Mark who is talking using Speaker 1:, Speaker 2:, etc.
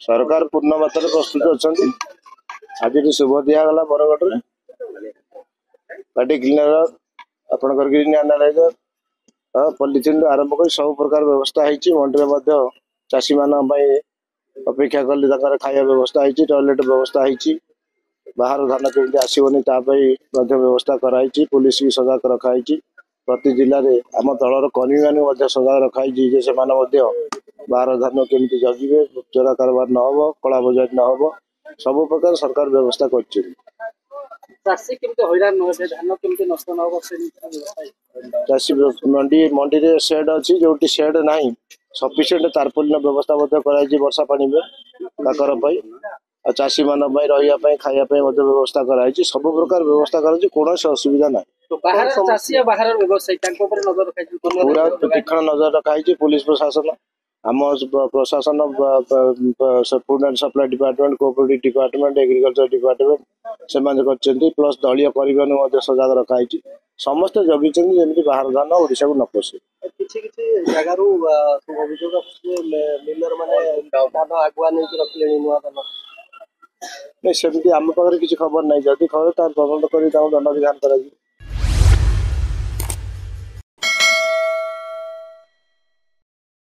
Speaker 1: सरकार पूर्ण मात्रा प्रस्तुत अच्छा आज शुभ दिगला बरगढ़ पार्टी क्लीनर आपंकर ग्रीन एनालाइजर पॉलिथिन आरंभ कर सब प्रकार व्यवस्था है मंडी चाषी मान अपेक्षा कले खाया व्यवस्था है टॉयलेट व्यवस्था है बाहर धान केमती आसवनी व्यवस्था कराई पुलिस भी सजाग रखाई प्रति जिले में आम दलर कर्मी मैंने सजाग रखाई से बाहर धान केमती जगिए चोरा कारबार न हो कला बजार न हो सब प्रकार सरकार व्यवस्था कर चाषी मंडी रे शेड अच्छी जो शेड ना सफिसीयंट तारपोलिन व्यवस्था वर्षा पानी में चाषी मान रही खायापी व्यवस्था कराई सब प्रकार व्यवस्था कर कौन असुविधा ना पूरा तीक्ष्ण नजर रखाई पुलिस प्रशासन आम प्रशासन food and supply department cooperative department agriculture department से प्लस दलीय परिवहन सजाग रखाई समस्त जगी जमी बाहर धान ओडिशा को न पशे नहीं सेमती आम पाखे किसी खबर नहीं जदि खबर तदंत कर दंड विधान कर।